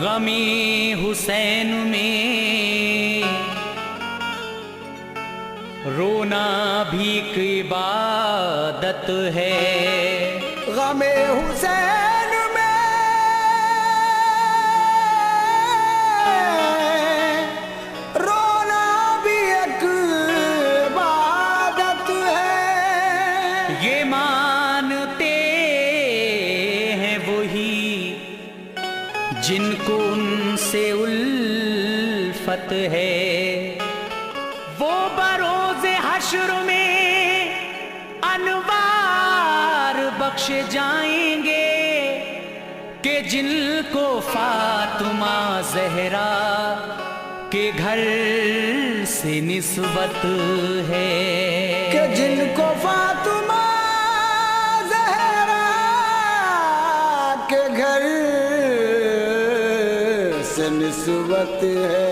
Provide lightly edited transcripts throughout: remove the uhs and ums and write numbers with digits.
गमी हुसैन में रोना भी एक इबादत है। गमे हुसैन में रोना भी एक इबादत है। ये मानते हैं वही जिनको उनसे उल्फत है। वो बरोज़े हश्र में अनवार बख्शे जाएंगे कि जिनको फातिमा ज़हरा के घर से निस्बत है। कि जिनको फातिमा ज़हरा के घर से निस्बत है।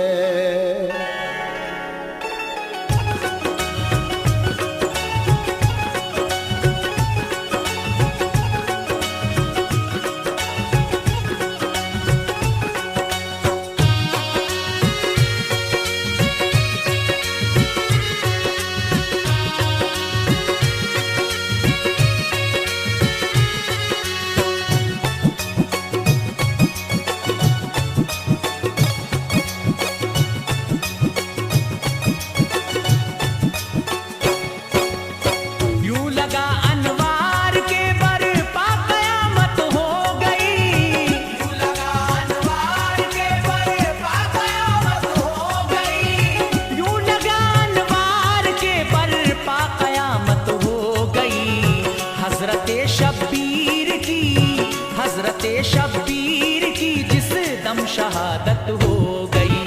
शब्बीर की जिस दम शहादत हो गई।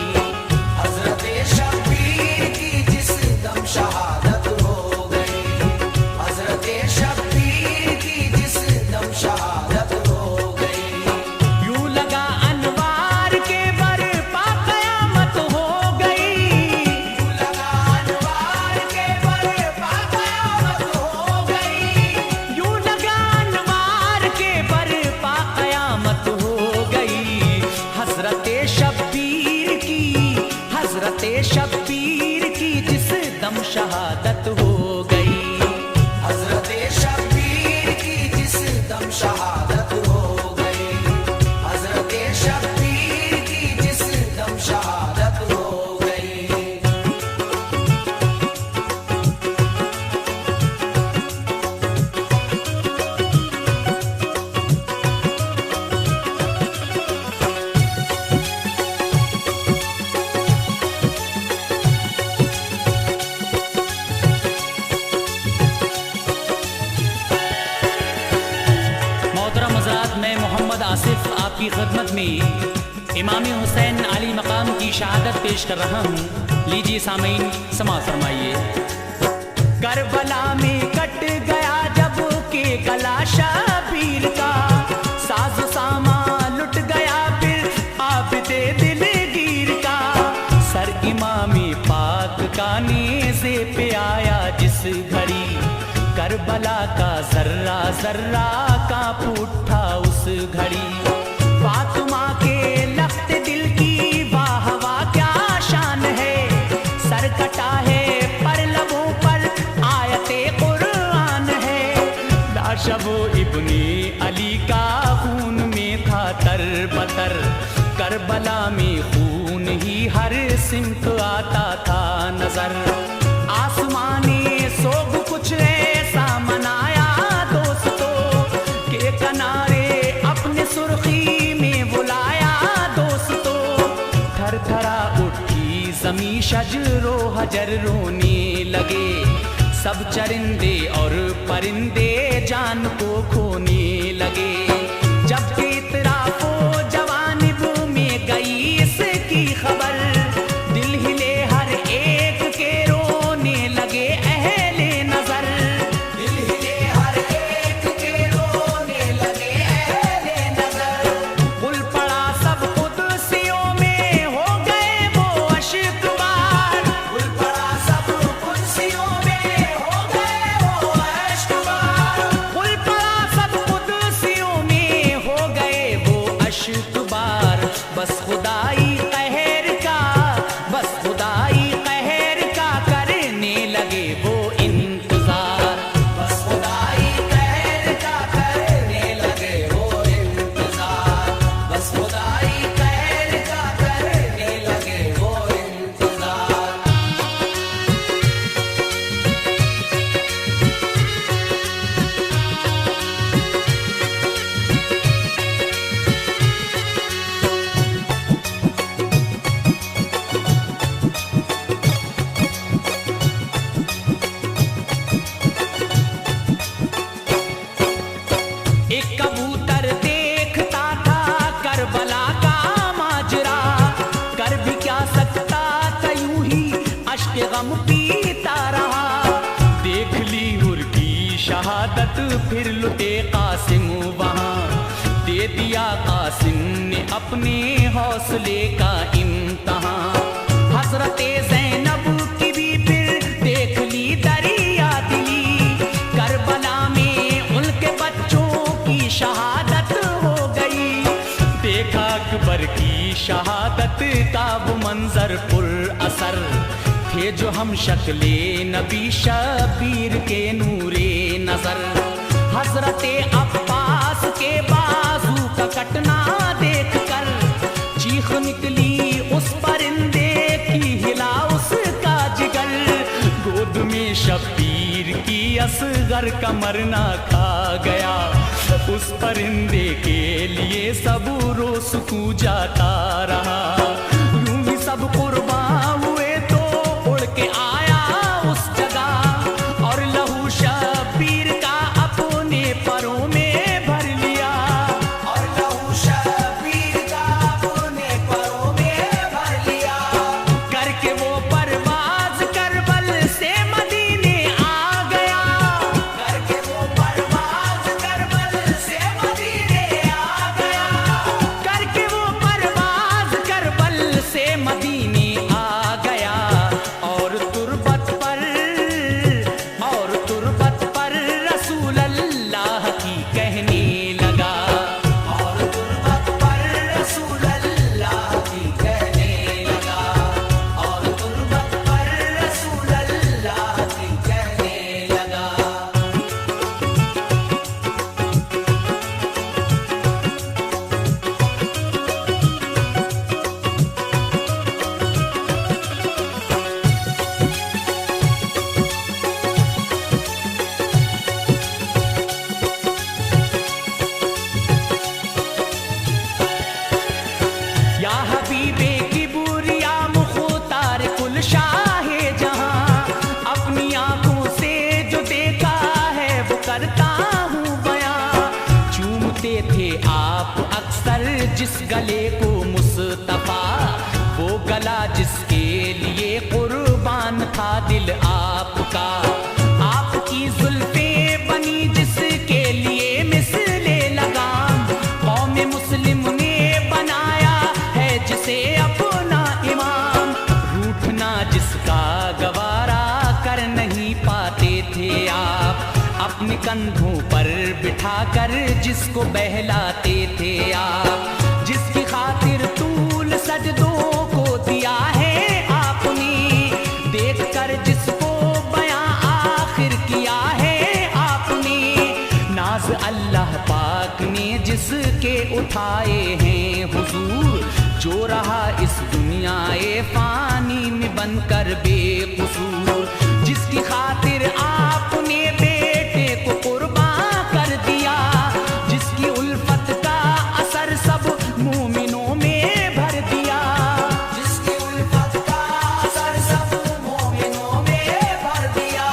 हज़रत शब्बीर की जिस दम शहादत हो गई। हज़रत शब्बीर की जिस दम शहादत हो गई। यूं लगा अनवार के बरपा क़यामत हो गई। यूं लगा अनवार के बरपा क़यामत हो गई। यूं लगा अनवार के बरपा क़यामत हो गई। हज़रत शब्बीर की जिस दम शहादत हो गई। हज़रत शब्बीर की जिस दम शहादत हो गई। हज़रत शब्बीर की जिस दम शहादत हो गई। मैं मोहम्मद आसिफ आपकी खिदमत में इमाम हुसैन आली मकाम की शहादत पेश कर रहा हूँ। लीजिए सामीन समाअत फरमाइए। करबला में कट गया जब के गला शबीर का, साज सामा लुट गया फिर आबिदे दिलगीर का। सर इमामी पाक का नेज़े पे आया जिस घड़ी, करबला का जर्रा जर्रा कांप उठा उस घड़ी। फातिमा के लफ्ते दिल की वाह वाह क्या शान है। सर कटा है पर लबों पर आयते कुरान है। लाशा वो इब्ने अली का खून में था तर बतर। करबला में खून ही हर सिमत आता था नजर। आसमानी सोग कुछ ऐसा मनाया दोस्तों के किनारे अपने सुर्खी में बुलाया दोस्तों। थर थरा उठी जमी शजरो हजर रोने लगे। सब चरिंदे और परिंदे जान को खोने लगे। जबकि इतराफो जवानिब में गई इसकी खबर, दिल हिले हर एक के रोने लगे अहले नजर। दिल हिले हर जाम पीता रहा। देख ली हुर की शहादत फिर लुटे कासिम वहाँ, दे दिया कासिम ने अपने हौसले का इम्तहां। हजरते ज़ैनब की भी फिर देख ली दरिया दिली, करबला में उनके बच्चों की शहादत हो गई। देखा अकबर की शहादत का वो मंजर पुर असर, थे जो हम शक्ले नबी शबीर के नूरे नजर। हजरते अब्बास के बाजू का कटना देख कर चीख निकली उस परिंदे की, हिला उसका जिगर। गोद में शबीर की असगर का मरना खा गया, उस परिंदे के लिए सब रोज जाता रहा। यूं ही सब कुर्बान हुए तो उड़ के आया उस जगह, और लहू शबीर का अपने परों में भर लिया। और लहू शबीर का अपने परों में भर लिया। करके वो परवाज करबल से मदीने आ गया, करके वो परवाज करबल से मदीने आ गया। करके वो परवाज करबल से मदीने आ गया। और तुरबत पर रसूल अल्लाह की कहने लगा। और तुरबत पर रसूल अल्लाह की कहने लगा। और तुरबत पर रसूल अल्लाह की कहने लगा। या हबीबे की बुरिया मुख्तार कुल शाहे जहां, अपनी आंखों से जो देखा है वो करता हूँ बयां। चूमते थे आप अक्सर जिस गले को मुस्तफा, वो गला जिसके लिए कुर्बान था दिल आपका। आपकी जुल्फे बनी जिसके लिए मिसले लगाम, कौम मुस्लिम ने बनाया है जिसे अपना इमाम। रूठना जिसका गवारा कर नहीं पाते थे आप, अपने कंधों पर बिठाकर जिसको बहलाते थे आप। जिसकी खातिर तूल सजदों को दिया है आपने, देख कर जिसको बयां आखिर किया है आपने। नाज अल्लाह पाक ने जिसके उठाए हैं हुजूर, जो रहा इस दुनियाए फानी में बनकर बेकसूर। जिसकी खातिर आपने बेटे को कुर्बान कर दिया, जिसकी उल्फत का असर सब मोमिनों में भर दिया। जिसकी उल्फत का असर सब मोमिनों में भर दिया।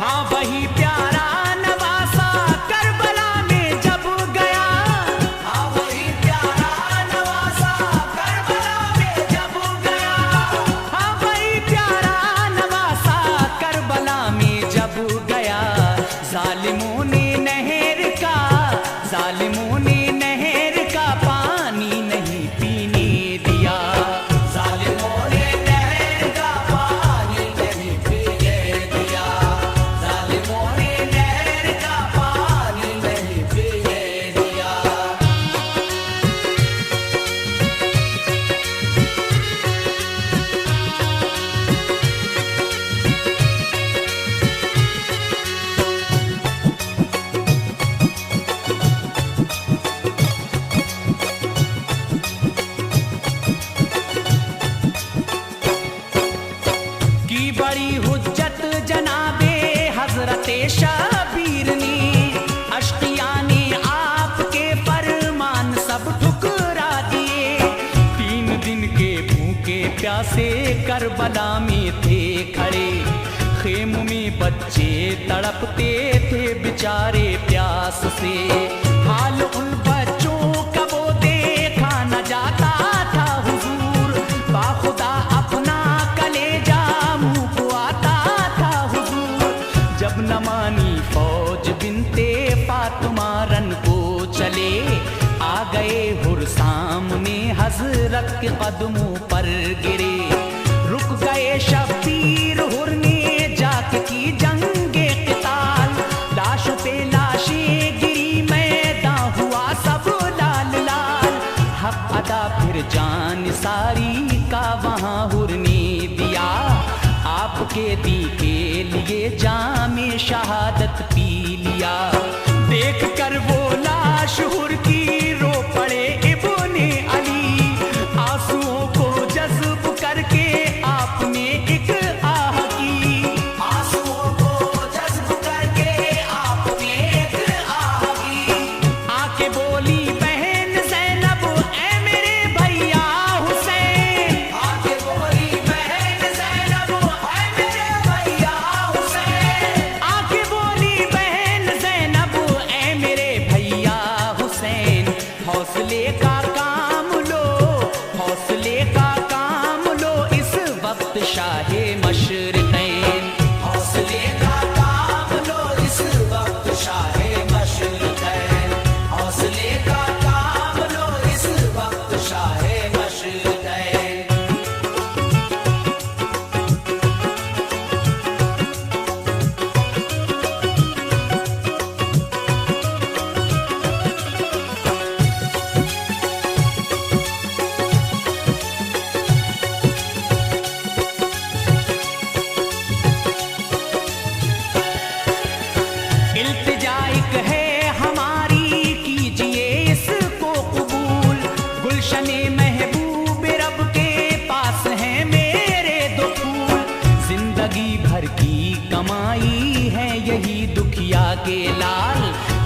हाँ वही प्यारा नवासा करबला में जब गया। हाँ वही प्यारा नवासा करबला में जब गया। हाँ वही प्यारा नवासा करबला में जब गया। जालिमों ने नहर का पानी नहीं पीने दिया। जालिमों ने नहर का पानी नहीं पीने दिया। जालिमों ने नहर का पानी नहीं पीने दिया। की बड़ी हुज्जत जनाबे हजरते शबीर ने, अश्किया ने आपके फरमान सब ठुकरा दिए। 3 दिन के भूखे प्यासे करबला में थे खड़े, खेम में बच्चे तड़पते थे बेचारे प्यास से। हाल उन बच्चों का वो देखा न जाता था हुजूर, बाखुदा अपना कलेजा मुंह को न मानी फौज बिनते फातिमा रन को चले। आ गए हुर सामने हजरत के कदमों पर गिरे। रुक गए शब्बीर हुर ने जाके की जंगे क़िताल। लाशों पे लाशें गिरी मैदान हुआ सब लाल लाल। हक अदा फिर जान सारी का वहाँ हुर ने दिया। आपके दी के लिए जामे शहादत पी लिया। देख कर वो लाश हुर की रो पड़े इब्ने अली। आंसुओं को जज्ब करके आपने एक आह की। आंसुओं को जज्ब करके आपने एक आह की। आके बोली बहन ज़ैनब ऐ मेरे भैया हुसैन। आके बोली बहन ज़ैनब ऐ मेरे भैया हुसैन। आके बोली बहन ज़ैनब ऐ मेरे भैया हुसैन। हौसले का काम लो, हौसले का काम लो इस वक्त शाहे मशरिक़ैन। हौसले का काम लो इस वक्त शाहे मशरिक़ैन। हौसले का काम लो इस वक्त शाहे मशरिक़ैन। इल्तिजा एक है हमारी कीजिए इसको कबूल। गुलशने महबूब रब के पास है मेरे दो फूल। जिंदगी भर की कमाई है यही दुखिया के लाल।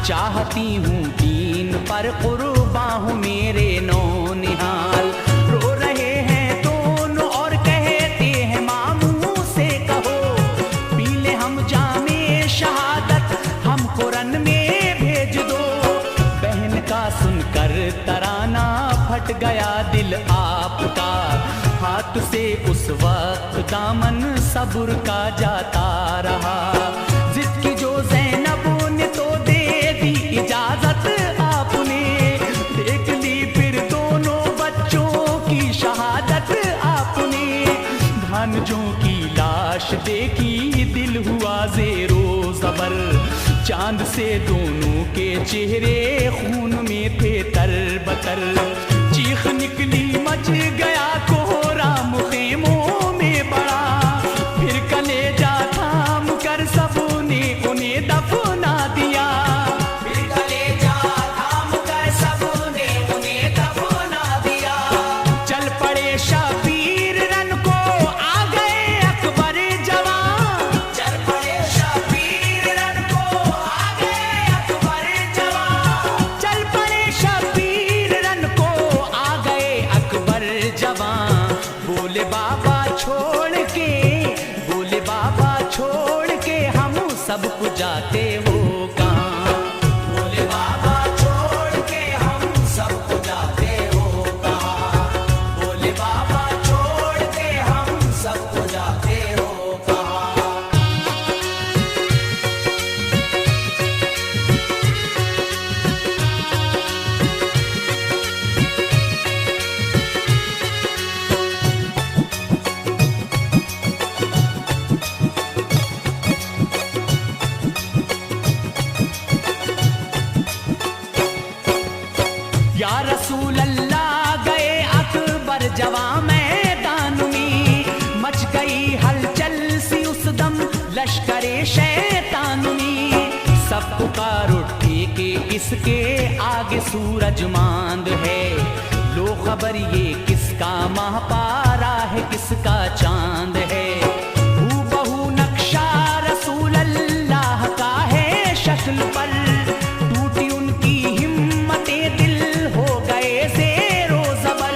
चाहती हूँ दीन पर कुर्बा हूँ मेरे नौनिहाल। रो रहे हैं दोनों और कहते हैं मामू से कहो। पी ले हम जामे शहादत हमको रन में भेज दो। बहन का सुनकर तराना फट गया दिल आपका। हाथ से उस वक्त दामन सब्र का जाता रहा। जिद की जो ज़ैनब ने तो दे दी इजाजत आपने। देख ली फिर दोनों बच्चों की शहादत आपने। भांजों की लाश देखी दिल हुआ ज़ेरो ज़बर। चांद से दोनों के चेहरे खून में थे तरबतर। चीख निकली मच गया कोहराम खेमों में बड़ा। फिर कलेजा थाम कर सबने उन्हें दफना दिया। फिर कलेजा थाम कर सबने उन्हें दफना दिया। चल पड़े शबीर रन को आ गए अकबर जवान। चल पड़े शबीर रन को आ गए अकबर जवान। चल पड़े शबीर रन को आ गए अकबर जवान। बोले बाबा छोड़ के, बोले बाबा छोड़ के हम सबको जाते हो कहाँ। बोले बाबा छोड़ के हम सबको जाते हो कहाँ। बोले बाबा छोड़ के हम सबको जाते हो कहाँ। या रसूल अल्लाह गए अकबर जवां मैदान में। मच गई हलचल सी उस दम लश्करे शैतान में। सब पुकार उठे के इसके आगे सूरज मांद है। लो खबर ये किसका माह पारा है किसका चांद है। हूबहू नक्शा रसूल अल्लाह का है शक्ल पर। टूटी उनकी हिम्मतें दिल हो गए ज़ेरो ज़बर।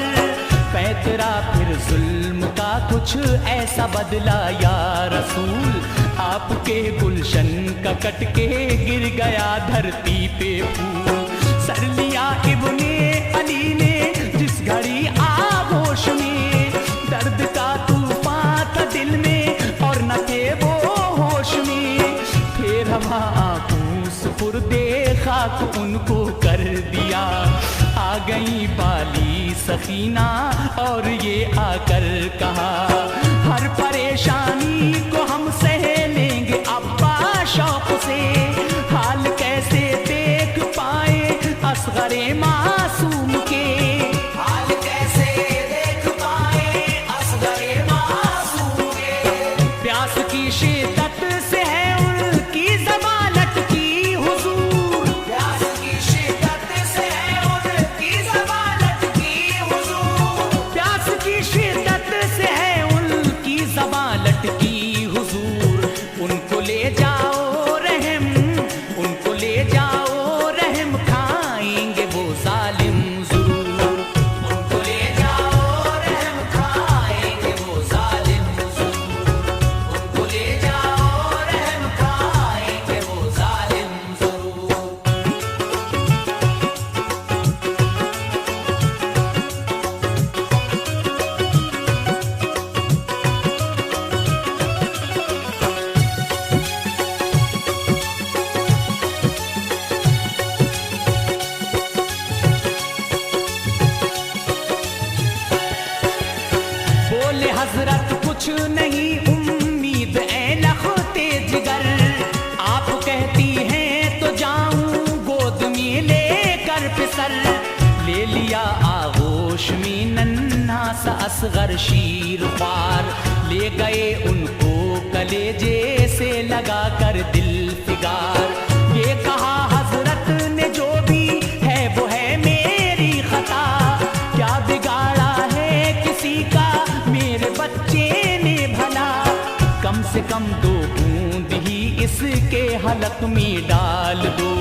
पैतरा फिर जुल्म का कुछ ऐसा बदला या रसूल। आपके गुलशन का कट के गिर गया धरती पे फूल। सर लिया इब्ने अली ने जिस घड़ी आगोश में। दर्द का तूफान था दिल में और न थे वो होश में। फेर हवा आंखों सुपुर्दे खाक उनको कर दिया। आ गई बाली सकीना और ये आकर कहा, हर परेशानी को हम सह लेंगे अब्बा शौक से। हाल कैसे देख पाए असगरे मासूम के, हाल कैसे देख पाए असगरे मासूम के। प्यास की शिद्दत से है उनकी ज़बान लटकी हुजूर, प्यास की शिद्दत से है उनकी ज़बान लटकी हुजूर। प्यास की शिद्दत से है उनकी ज़बान लटकी हुजूर। उनको ले जाओ रहम, उनको ले जाओ रहम, खाएंगे वो जालिम ज़रूर। उनको ले जाओ रहम खाएंगे वो जालिम ज़रूर। उनको ले जाओ रहम खाएंगे वो जालिम ज़रूर। बोले हजरत कुछ नहीं उम्मीद ऐ लखते जिगर, आप कहती हैं तो जाऊं गोद में लेकर फिसर। ले लिया आगोश में नन्हा सा असगर शीर ख्वार, ले गए उनको कलेजे से लगा कर दिल फिगार। ये कहा हजरत ने जो भी है वो है मेरी खता, क्या बिगाड़ा है किसी का मेरे बच्चे ने भला। कम से कम 2 बूंद ही इसके हलक में डाल दो,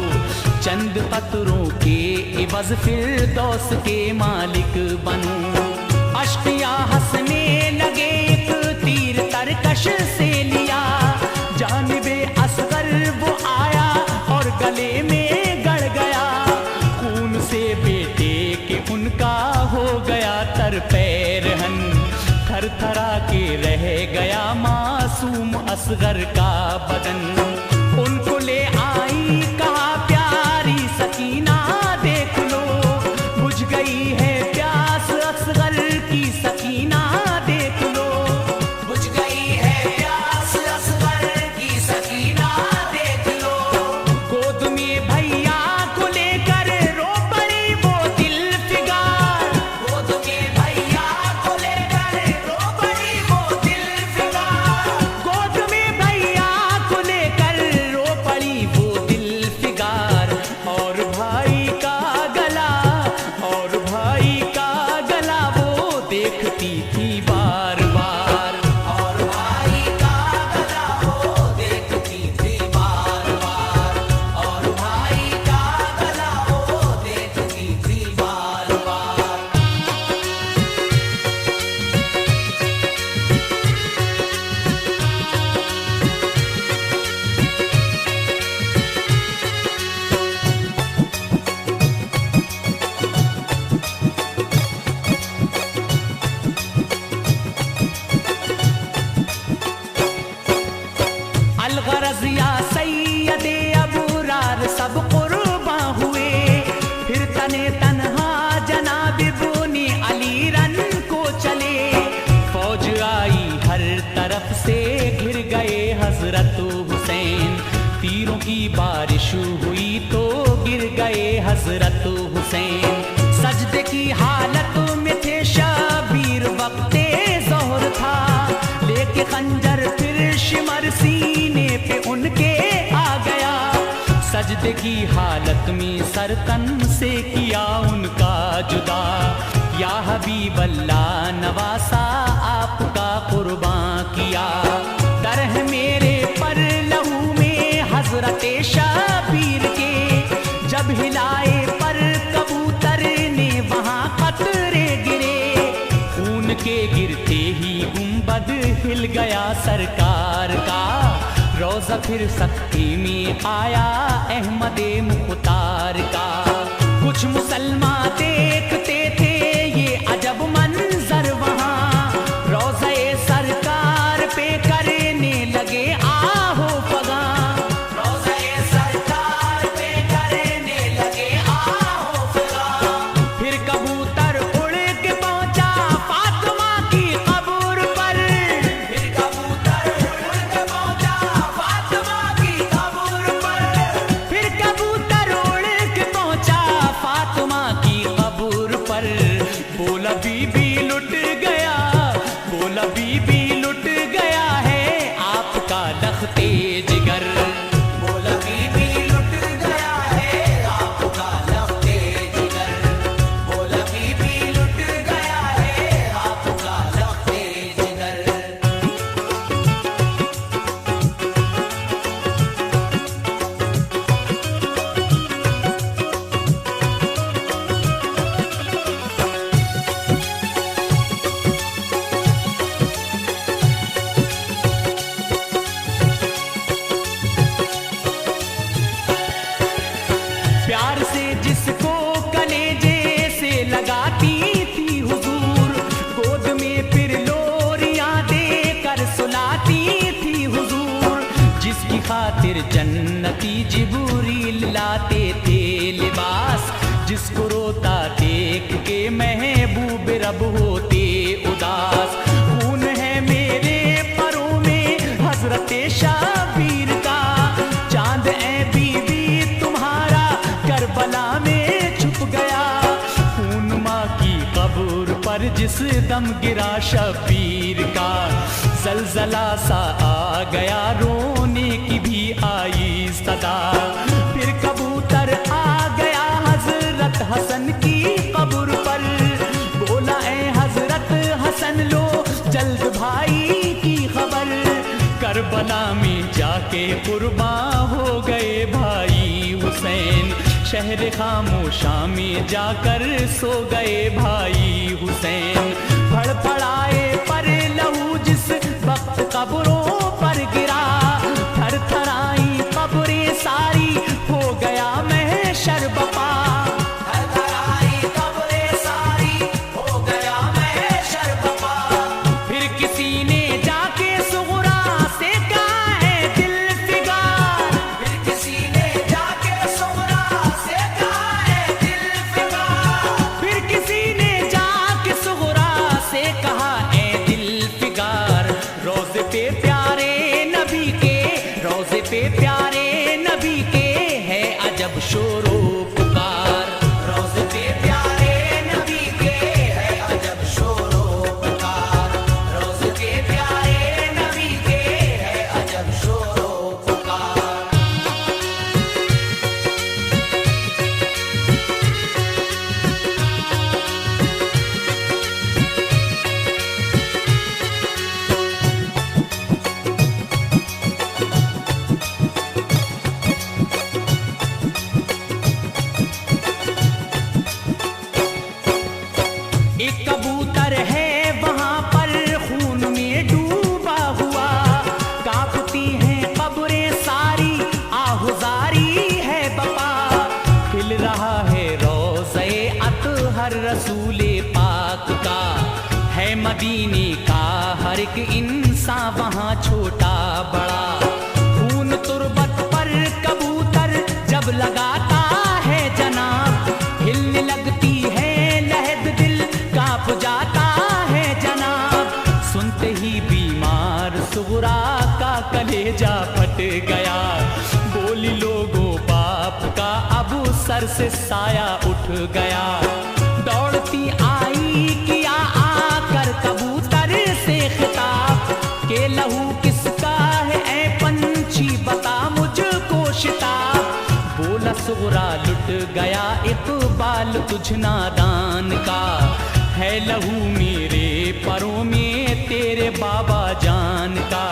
चंद कतरों के इवज फिरदौस के मालिक बनूं। अश्किया हंसने लगे, एक तीर तरकश से लिया, जानिबे असगर वो आया और गले में गड़ गया। खून से बेटे के उनका हो गया तर पैरहन, थर थरा के रह गया मासूम असगर का बदन। उनको ले आई कहा प्यारी सकीना देख लो, बुझ गई है प्यास असगर की सकीना देख लो। बुझ गई है प्यास असगर की सकीना देख लो। गोद में भैया को लेकर रो पड़ी वो दिल फिगार, गोद में भैया को लेकर रो पड़ी वो दिल फिगार। गोद में भैया को लेकर रो पड़ी वो दिल फिगार। और भाई का गला, और भाई का गला वो देखती थी बार बार। और भाई का गला वो देखती थी बार बार। और भाई का गला वो देखती थी बार बार। अलगरज या सैयदे अबरार सब कुर्बा हुए, फिर तने तन्हा जनाब इब्ने अली रन को चले। फौज आई हर तरफ से, घिर गए हजरत हुसैन। तीरों की बारिश हुई तो गिर गए हजरत हुसैन। सजदे की हालत में थे शबीर, वक्ते ज़ोहर था। लेके खंजर फिर शिमर सीने पे उनके आ गया। सजदे की हालत में सर तन से किया उनका जुदा। या हबीब अल्लाह नवासा आपका कुर्बान किया। दर है मेरे पर लहू में हजरत शबीर के, जब हिलाए पर कबूतर ने वहां कतरे गिरे। खून के गिरते ही गुंबद हिल गया सरकार का। रोजा फिर सख्ती में आया अहमदे मुख्तार का। कुछ मुसलमान देखते थे ये अजब मंजर वहां। रोज़े सरकार पे करने लगे आहो फगा। रोज़े फिर जन्नती जिब्रील लाते थे लिबास, जिसको रोता देख के महबूब रब होते उदास। खून है मेरे परों में हजरत शाबीर का, चांद ए बीवी तुम्हारा करबला में छुप गया। खून माँ की कब्र पर जिस दम गिरा शबीर का, जलजला सा आ गया रोने की भी आई सदा। फिर कबूतर आ गया हजरत हसन की कब्र पर, बोला ए हजरत हसन लो जल्द भाई की खबर। करबला में जाके कुर्बान हो गए भाई हुसैन, शहर खामोशा में जाकर सो गए भाई हुसैन। फड़फड़ाए पर लहू जिस वक्त कब्रों पर गिरा, थर थराई कब्रें सारी हो गया महशर बपा। थरथराई कब्रें सारी हो गया महशर बपा। फिर किसी ने जाके सुगरा से कहा है दिल फिगार, फिर किसी ने जाके सुगरा से कहा है दिल फिगार। फिर किसी ने जाके सुगरा से कहा ए दिल फिगार। रोज़े पे प्यारे नबी के, रोज़े पे प्यारे नबी के है अजब शोरो पुकार। रोज़े पे प्यारे नबी के है अजब शोरो पुकार। रोज़े पे प्यारे नबी के है अजब शोरो पुकार। एक कबूतर है वहां पर खून में डूबा हुआ, कांपती हैं कब्रें सारी आहुजारी है बपा। खिल रहा है रोज़े अतहर रसूले पाक का, है मदीने का हर एक इंसान वहां छोटा बड़ा। खून तुरबत पर कबूतर जब लगाता है जनाब, हिलने लगती है लहद दिल कांप जाता है जनाब। सुनते ही बीमार सुगरा का कलेजा फट गया, बोली लोगों बाप का अब सर से साया उठ गया। दौड़ती आई किया आकर कबूतर से खिताब, के लहू किसका है ऐ पंछी बता मुझको शिताब। बोला सुगरा लुट गया इकबाल तुझ नादान का, है लहू मेरे परों में तेरे बाबा जान का।